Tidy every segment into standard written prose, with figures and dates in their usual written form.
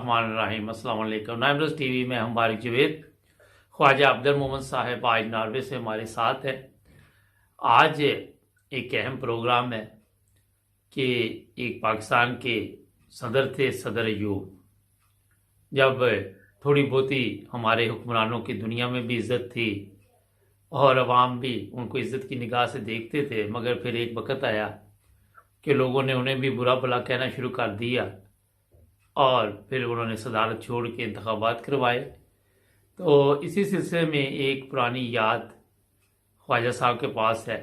बिस्मिल्लाहिर्रहमानिर्रहीम। अस्सलाम वालेकुम। नाइमरोज़ टीवी में हम बारिक जवेद, ख्वाजा अब्दुल मोमन साहब आज नॉर्वे से हमारे साथ है। आज एक अहम प्रोग्राम है कि एक पाकिस्तान के सदर थे, सदर अयूब। जब थोड़ी बहुती हमारे हुक्मरानों की दुनिया में भी इज़्ज़त थी और अवाम भी उनको इज़्ज़त की निगाह से देखते थे, मगर फिर एक वक़्त आया कि लोगों ने उन्हें भी बुरा भला कहना शुरू कर दिया और फिर उन्होंने सदारत छोड़ के इंतखाबात करवाए। तो इसी सिलसिले में एक पुरानी याद ख्वाजा साहब के पास है,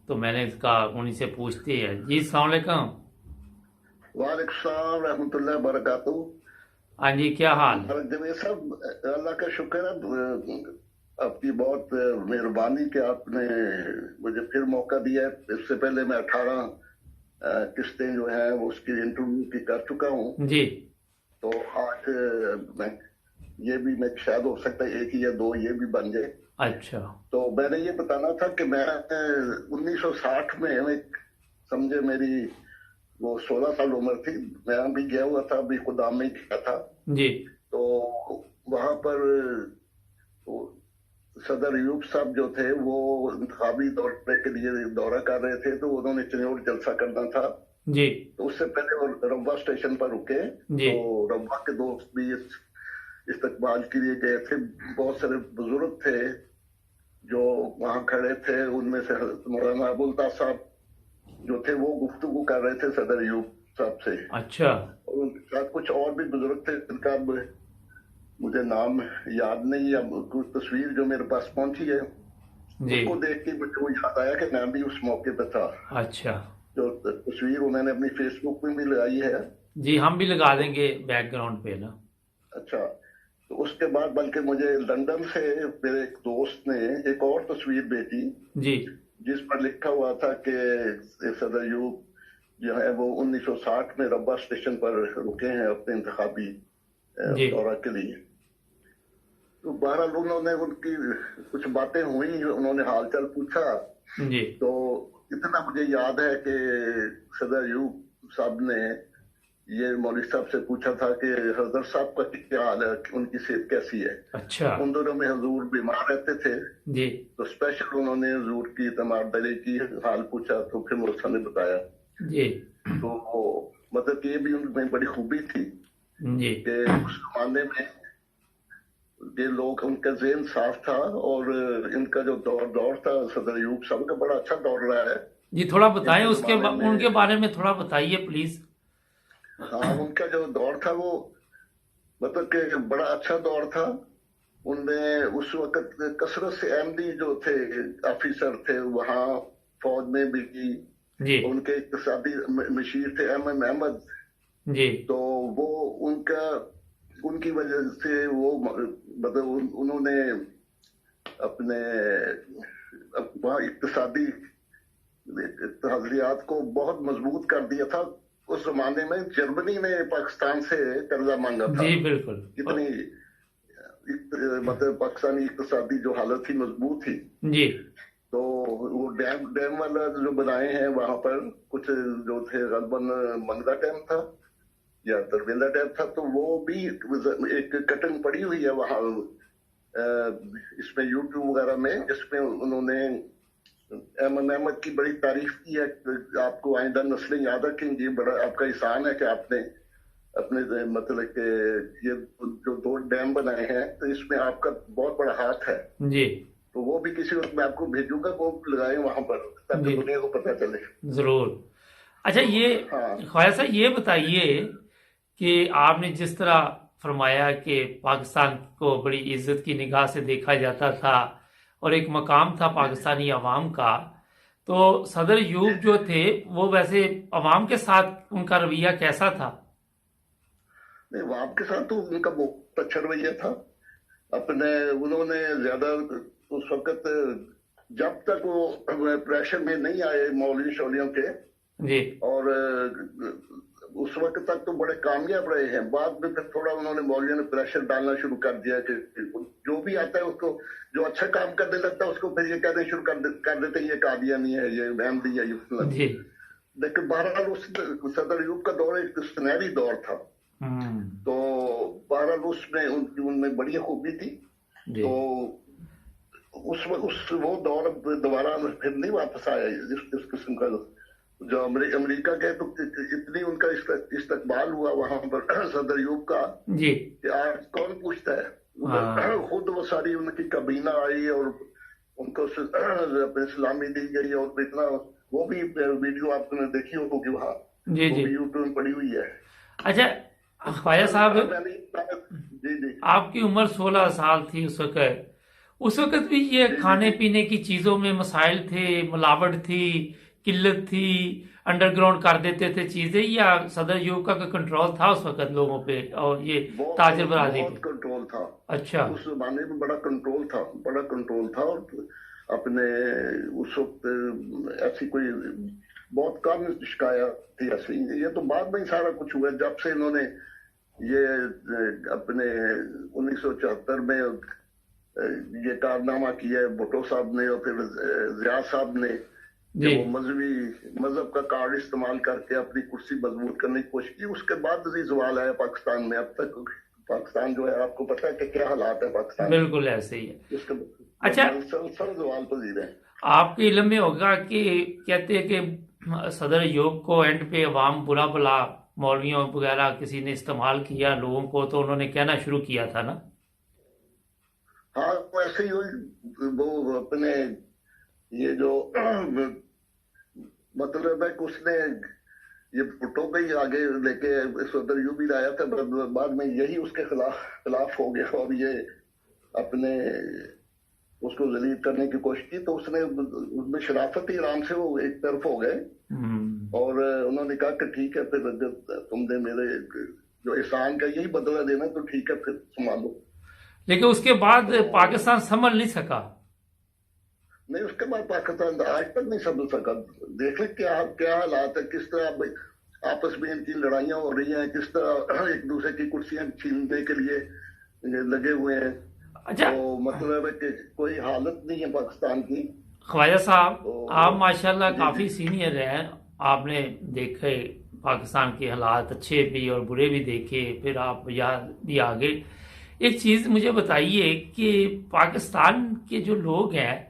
तो मैंने कहा उन्हीं से पूछते हैं। जी अस्सलाम वालेकुम। वालेकुम सलाम रहमतुल्लाहि व बरकातहू। हाँ जी, क्या हाल है? जवेद साहब, अल्लाह का शुक्र है, आपकी बहुत मेहरबानी कि आपने मुझे फिर मौका दिया है। इससे पहले मैं 18 किस्तें जो है वो उसकी इंटरव्यू की कर चुका हूँ। जी। तो आज मैं ये भी मैं शायद हो सकता है एक या दो ये भी बन जाए। अच्छा। तो मैंने ये बताना था कि मैं 1960 में समझे मेरी वो 16 साल उम्र थी। मैं भी गया हुआ था, अभी खुदाम में किया था जी। तो वहां पर सदर अयूब साहब जो थे वो इंतखाबी दौरे के लिए दौरा कर रहे थे, तो उन्होंने चिन्नौर जलसा करना था जी। तो उससे पहले वो रब्वा स्टेशन पर रुके। जी। तो रब्वा के दोस्त भी इस इस्तकबाल के लिए गए थे। बहुत सारे बुजुर्ग थे जो वहां खड़े थे, उनमें से मौलाना अबुल ताज साहब जो थे वो गुफ्तगू कर रहे थे सदर अयूब साहब से। अच्छा। और उनके साथ कुछ और भी बुजुर्ग थे जिनका मुझे नाम याद नहीं। अब कुछ तस्वीर जो मेरे पास पहुंची है जी। उसको देख के मुझे वो याद आया कि मैं भी उस मौके पे था। अच्छा। जो तस्वीर वो मैंने अपनी फेसबुक में भी लगाई है। जी, हम भी लगा देंगे बैकग्राउंड पे ना। अच्छा, तो उसके बाद बल्कि मुझे लंदन से मेरे एक दोस्त ने एक और तस्वीर भेजी जी। जिस पर लिखा हुआ था कि सदर अयूब जो है वो 1960 में रब्बा स्टेशन पर रुके हैं अपने इंतखाबी जी। दौरा के लिए। तो बहरहाल उन्होंने उनकी कुछ बातें हुई, उन्होंने हालचाल पूछा। जी। तो इतना मुझे याद है कि सदर अयूब साहब ने ये मौलवी साहब से पूछा था कि हजरत साहब का क्या हाल है, उनकी सेहत कैसी है। अच्छा। उन दोनों में हजूर बीमार रहते थे जी। तो स्पेशल उन्होंने हजूर की तमारदली की हाल पूछा, तो फिर मौसा ने बताया। जी। तो मतलब कि ये भी उनमें बड़ी खूबी थी जी। कि उस जमाने में ये लोग, उनका ज़हन साफ था और इनका जो दौर था सदर अयूब साहब का बड़ा अच्छा दौर रहा है। जी, थोड़ा बताएं इनके उसके जमाने में उनके बारे में थोड़ा बताइए प्लीज। हाँ, उनका जो दौर था वो मतलब कि बड़ा अच्छा दौर था। उनमें उस वक्त कसरत से एमडी जो थे ऑफिसर थे वहाँ फौज में भी। जी। उनके इक्तिसादी मशीर थे एम अहमद। जी। तो वो उनकी वजह से वो मतलब उन्होंने अपने वहाँ इक्तिसादी इत्तेहादियात को बहुत मजबूत कर दिया था। उस जमाने में जर्मनी ने पाकिस्तान से कर्जा मांगा था। जी बिल्कुल। कितनी मतलब पाकिस्तानी इक्तिसादी जो हालत थी मजबूत थी। जी। तो वो डैम वाला जो बनाए हैं वहां पर कुछ जो थे गलबन मंगला डैम था या दरवेला डैम था, तो वो भी एक कटिंग पड़ी हुई है वहां इसमें यूट्यूब वगैरह में, जिसमें उन्होंने अहमद की बड़ी तारीफ की है। आपको आइंदा नस्लें याद रखेंगी, बड़ा आपका एहसान है कि आपने अपने मतलब के ये जो 2 डैम बनाए हैं तो इसमें आपका बहुत बड़ा हाथ है। जी। तो वो भी किसी वक्त मैं आपको भेजूंगा, वो लगाए वहां पर ताकि दुनिया को पता चले। जरूर। अच्छा, ये हाँ ख्वाजा साहब ये बताइए कि आपने जिस तरह फरमाया कि पाकिस्तान को बड़ी इज्जत की निगाह से देखा जाता था और एक मकाम था पाकिस्तानी अवाम का, तो सदर अयूब जो थे वो वैसे अवाम के साथ उनका रवैया कैसा था? नहीं, वहां के साथ तो उनका बहुत अच्छा रवैया था। अपने उन्होंने ज्यादा उस वक्त जब तक वो प्रेशर में नहीं आए मौलवी शौलियों के, जी। और उस वक्त तक तो बड़े कामयाब रहे हैं। बाद में फिर थोड़ा उन्होंने मौलवियों ने प्रेशर डालना शुरू कर दिया कि जो भी आता है उसको, जो अच्छा काम करने लगता है उसको फिर ये कहने शुरू कर देते ये कादियानी है, ये अहमदी है, ये। जी। लेकिन बहरहाल उस सदर अयूब का दौर एक सुनहरी दौर था। तो बहरहाल उसमें उनमें बड़ी खूबी थी। जी तो वो दौर अब दोबारा फिर नहीं वापस आया इस किस्म का। जो अमेरिका गए तो इतनी उनका इस्तकबाल हुआ वहां पर सदर यूब का जी कि आज कौन पूछता है। हाँ खुद वो सारी उनकी कबीना आई और उनको अपनी सलामी दी गई, और इतना वो भी वीडियो आपने देखी होगी वहाँ, जी वो जी। भी यूट्यूब में पड़ी हुई है। अच्छा ख्वाजा साहब, जी जी आपकी उम्र 16 साल थी उस वक्त। उस वक्त भी ये जी जी खाने जी। पीने की चीजों में मसाइल थे, मिलावट थी, किल्लत थी, अंडरग्राउंड कर देते थे चीजें, या सदर यूब का कंट्रोल था उस वक्त लोगों पे और ये ताजर बहुत बरादरी बहुत पे? कंट्रोल था अच्छा उस जमाने में, बड़ा कंट्रोल था, बड़ा कंट्रोल था। और अपने उस वक्त ऐसी कोई बहुत कम शिकायत थी ऐसी। ये तो बाद में ही सारा कुछ हुआ, जब से इन्होंने ये अपने 1974 में ये कारनामा किया है भुट्टो साहब ने और फिर जिया साहब ने, जी कि वो मजहब का कार्ड इस्तेमाल करके अपनी कुर्सी मजबूत करने की कोशिश की। उसके बाद ही सवाल आया पाकिस्तान में। अब तक पाकिस्तान जो है, आपको पता है कि क्या हालात है पाकिस्तान के, बिल्कुल ऐसे ही है। उसके अच्छा सब सवाल पर जी रहे हैं। आपके इल्म में होगा कि कहते हैं कि सदर यूब को एंड पे अवाम बुरा भला मौलवियों वगैरह किसी ने इस्तेमाल किया लोगों को, तो उन्होंने कहना शुरू किया था ना? हाँ वो ऐसे ही वो अपने ये जो मतलब है कि उसने ये भुट्टो पे ही आगे लेके सदर यूं भी लाया था, बाद में यही उसके खिलाफ हो गया और ये अपने उसको जलील करने की कोशिश की। तो उसने उसमें शराफत ही आराम से वो एक तरफ हो गए और उन्होंने कहा कि ठीक है, फिर अगर तुमने मेरे जो एहसान का यही बदला देना तो ठीक है, फिर संभालो। लेकिन उसके बाद तो पाकिस्तान संभल नहीं सका। नहीं, उसके बाद पाकिस्तान आज तक नहीं समझ सका। देख ले क्या क्या हालात है, किस तरह आपस में इनकी लड़ाइयां हो रही हैं, किस तरह एक दूसरे की कुर्सियां छीनने के लिए लगे हुए हैं। अच्छा तो मतलब है कि कोई हालत नहीं है पाकिस्तान की। ख्वाजा साहब, तो आप माशाल्लाह जी जी काफी सीनियर हैं, आपने देखे पाकिस्तान के हालात अच्छे भी और बुरे भी देखे, फिर आप याद भी आगे। एक चीज मुझे बताइए कि पाकिस्तान के जो लोग हैं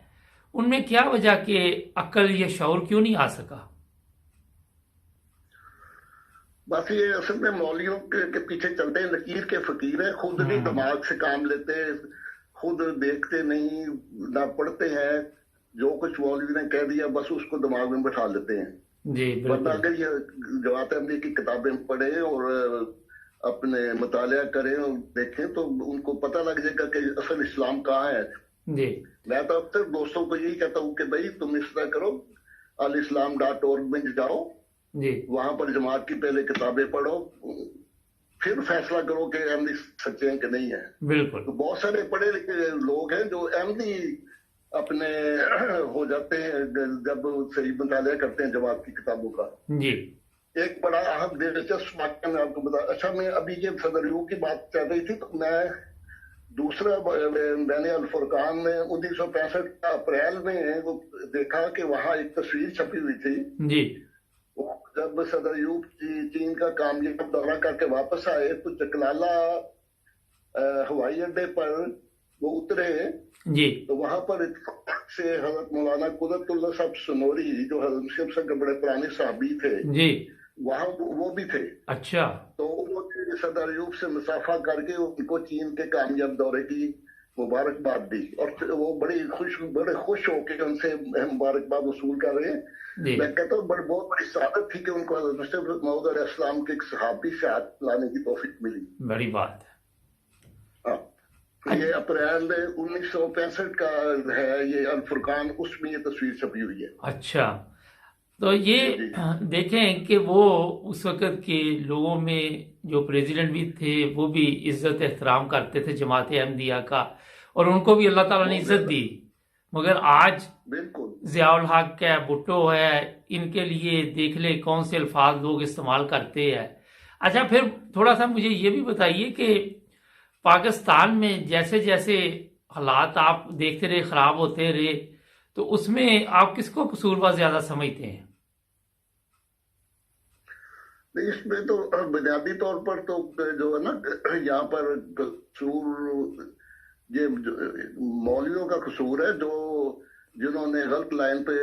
उनमें क्या वजह के अक्ल या शऊर क्यों नहीं आ सका? बस ये असल में मौलियों के पीछे चलते हैं, लकीर के फकीर है, खुद नहीं दिमाग से काम लेते, खुद देखते नहीं, ना पढ़ते हैं। जो कुछ मौलवी ने कह दिया बस उसको दिमाग में बैठा लेते हैं। जी वरना बिल्कुल। अगर ये जवात अहमदी की किताबें पढ़े और अपने मुतालिया करें और देखें तो उनको पता लग जाएगा कि असल इस्लाम कहाँ है। जी मैं तो अक्सर दोस्तों को यही कहता हूँ कि भाई तुम इस तरह करो, alislam.org में जाओ, जी वहां पर जमात की पहले किताबें पढ़ो, फिर फैसला करो कि अहमदी सच्चे हैं कि नहीं है। बिल्कुल। तो बहुत सारे पढ़े लिखे लोग हैं जो अहमदी अपने हो जाते हैं जब सही मुतालिया करते हैं जमात की किताबों का। जी एक बड़ा अहम दिलचस्प वाक्य मैं आपको बता। अच्छा, मैं अभी ये सदरियों की बात चल रही थी तो मैं दूसरा मैंने अल फुरकान में 1965 का अप्रैल में वो देखा कि वहां एक तस्वीर छपी हुई थी। जी जब सदर यूब चीन का कामयाब दौरा करके वापस आए तो चकलाला हवाई अड्डे पर वो उतरे, जी तो वहां पर इत्तेफाक से हजरत मौलाना कुदरतुल्लाह साहब सनोरी जो हजरत मुस्लिम से बड़े पुराने साहबी थे जी। वहां वो भी थे। अच्छा तो वो सदर यूब से मुसाफा करके उनको चीन के कामयाब दौरे की मुबारकबाद दी और वो बड़े खुश होकर उनसे मुबारकबाद वसूल कर रहे हैं। जी मैं कहता हूँ बहुत बड़ी सादत थी कि उनको हज़रत मुस्लिम मौऊद अलैहिस्सलाम के एक सहाबी से हाथ लाने की तौफीक मिली। बड़ी बात है। हाँ, तो ये अप्रैल 1965 का है ये अल फुरकान, उसमें ये तस्वीर छपी हुई है। अच्छा तो ये जी देखें कि वो उस वक्त के लोगों में जो प्रेसिडेंट भी थे वो भी इज्जत एहतराम करते थे जमात अहमदिया का, और उनको भी अल्लाह ताला ने इज्जत दी। मगर आज बिल्कुल जियाउल हक है, भुट्टो है, इनके लिए देख ले कौन से अल्फाज लोग इस्तेमाल करते हैं। अच्छा फिर थोड़ा सा मुझे ये भी बताइए कि पाकिस्तान में जैसे जैसे हालात आप देखते रहे खराब होते रहे, तो उसमें आप किसको कसूरवार ज्यादा समझते हैं? तो इसमें तो बुनियादी तौर पर तो जो है ना, यहाँ पर कसूर ये मौलवियों का कसूर है, जो जिन्होंने गलत लाइन पे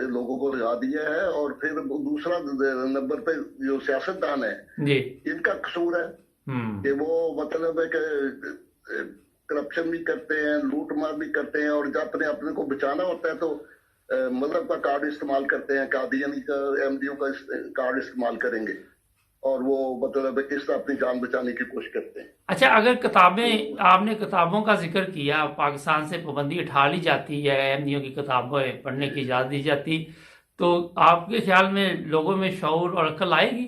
लोगों को लगा दिया है। और फिर दूसरा नंबर पे जो सियासतदान है जी, इनका कसूर है कि वो मतलब है कि करप्शन भी करते हैं, लूट मार भी करते हैं, और जब अपने अपने को बचाना होता है तो मजहब का कार्ड इस्तेमाल करते हैं, कादियानी का, एमडीओ का कार्ड इस्तेमाल करेंगे, और वो मतलब किस तरह अपनी जान बचाने की कोशिश करते हैं। अच्छा, अगर किताबें, आपने किताबों का जिक्र किया, पाकिस्तान से पाबंदी उठा ली जाती है, एमडीओ की किताबें पढ़ने की इजाज़त दी जाती, तो आपके ख्याल में लोगों में शऊर और अक्ल आएगी?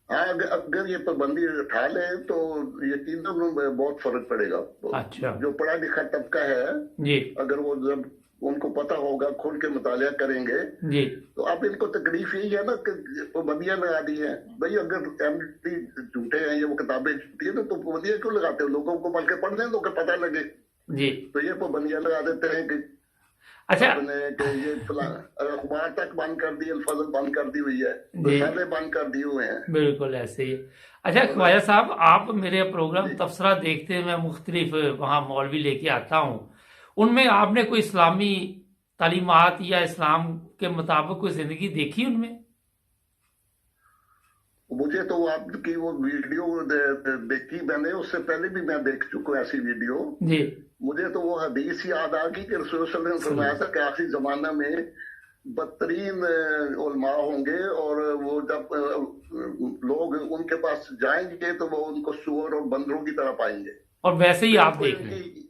हाँ, अगर ये पाबंदी उठा ले तो यकीनन बहुत फर्क पड़ेगा। अच्छा जो पढ़ा लिखा तबका है, जी अगर वो जब उनको पता होगा, खुल के मुतालिया करेंगे, जी, तो अब इनको तकलीफ यही है ना कि पाबंदियां लगा दी है। भाई अगर एमडी झूठे हैं, ये वो किताबें झूठी है, तो पाबंदियां क्यों लगाते हो? लोगों को बल्कि पढ़ने दो कि पता लगे। जी, तो ये पाबंदियां लगा देते हैं कि अच्छा आपने कि ये अखबार तक बंद कर दी, अल्फाज बंद कर दी हुई है, जी, रसाले बंद कर दिए हुए हैं। बिल्कुल ऐसे ही। अच्छा ख्वाजा साहब, आप मेरे प्रोग्राम तबसरा देखते हैं, मैं मुख्तलिफ वहाँ मौलवी लेके आता हूँ, उनमें आपने कोई इस्लामी तालीमात या इस्लाम के मुताबिक कोई जिंदगी देखी उनमें? मुझे तो आपकी वो वीडियो देखी मैंने, उससे पहले भी मैं देख चुका हूँ ऐसी वीडियो। जी, मुझे तो वो हदीस याद आ गई कि रसूल सल्लल्लाहु अलैहि वसल्लम ने फरमाया था कि आखिरी जमाना में बदतरीन उलमा होंगे, और वो जब लोग उनके पास जाएंगे तो वो उनको सुअर और बंदरों की तरह पाएंगे। और वैसे ही आप बिल्कुल देख लें। इनकी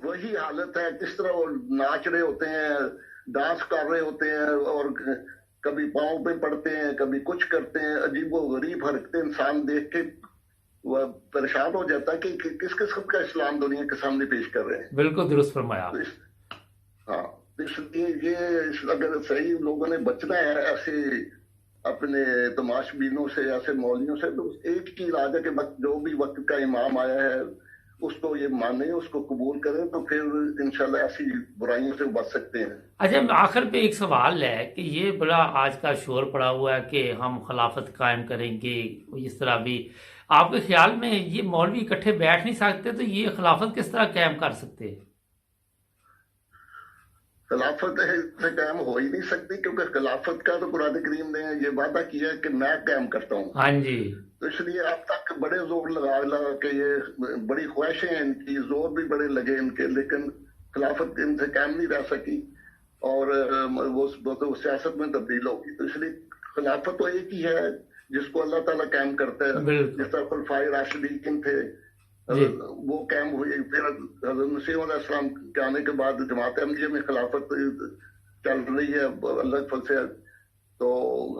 वही हालत है, किस तरह वो नाच रहे होते हैं, डांस कर रहे होते हैं, और कभी पाँव पे पड़ते हैं, कभी कुछ करते हैं, अजीबो गरीब हरकतें इंसान देख के वह परेशान हो जाता है कि किस किस्म का इस्लाम दुनिया के सामने पेश कर रहे हैं। बिल्कुल दुरुस्त फरमाया। तो हाँ, तो इसलिए ये अगर सही लोगों ने बचना है ऐसे अपने तमाशबीनों से, ऐसे मौलियों से, तो एक ही इलाज है कि जो भी वक्त का इमाम आया है उसको ये माने, उसको कबूल करें, तो फिर इंशाल्लाह ऐसी बुराइयों से बच सकते हैं। अच्छा, आखिर पे एक सवाल है कि ये बड़ा आज का शोर पड़ा हुआ है कि हम खिलाफत कायम करेंगे, इस तरह भी आपके ख्याल में ये मौलवी इकट्ठे बैठ नहीं सकते, तो ये खिलाफत किस तरह कायम कर सकते हैं? खिलाफत से कायम हो ही नहीं सकती, क्योंकि खिलाफत का तो कुरान करीम ने ये वादा किया है कि मैं कायम करता हूँ। हाँ जी, तो इसलिए अब तक बड़े जोर लगा लगा के ये बड़ी ख्वाहिशें हैं इनकी, जोर भी बड़े लगे इनके, लेकिन खिलाफत इनसे कायम नहीं रह सकी, और वो तो सियासत में तब्दील होगी। तो इसलिए खिलाफत तो एक ही है जिसको अल्लाह ताला कायम करता है। जिस तरह खुलफाए राशिदीन थे, वो कायम हुई, फिर हज़रत मसीह अलैहिस्सलाम के आने के बाद जमात अहमदिया में खिलाफत चल रही है अल्लाह के फजल से। तो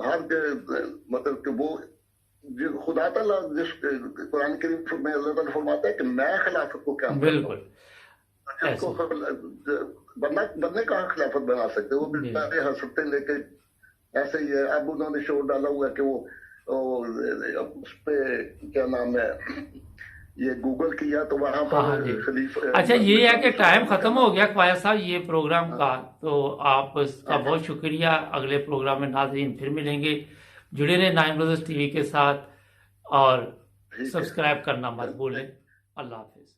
हर मतलब कि वो खुदा ताला जिस कुरान करीम में अल्लाह ताला फरमाता है कि मैं खिलाफत को कायम करता हूं, जिसको बनने का खिलाफत बना सकते, वो भी हर सकते, लेकिन ऐसे ही है। अब उन्होंने शोर डाला हुआ है कि वो उस पे क्या नाम है, ये गूगल किया तो वहां पर खलीफ। अच्छा, ये है कि टाइम खत्म हो गया ख्वाजा साहब ये प्रोग्राम का, तो आपका बहुत शुक्रिया। अगले प्रोग्राम में नाज़रीन फिर मिलेंगे। जुड़े रहे नाइम रोज़ टीवी के साथ, और सब्सक्राइब करना मत भूलें। अल्लाह हाफिज।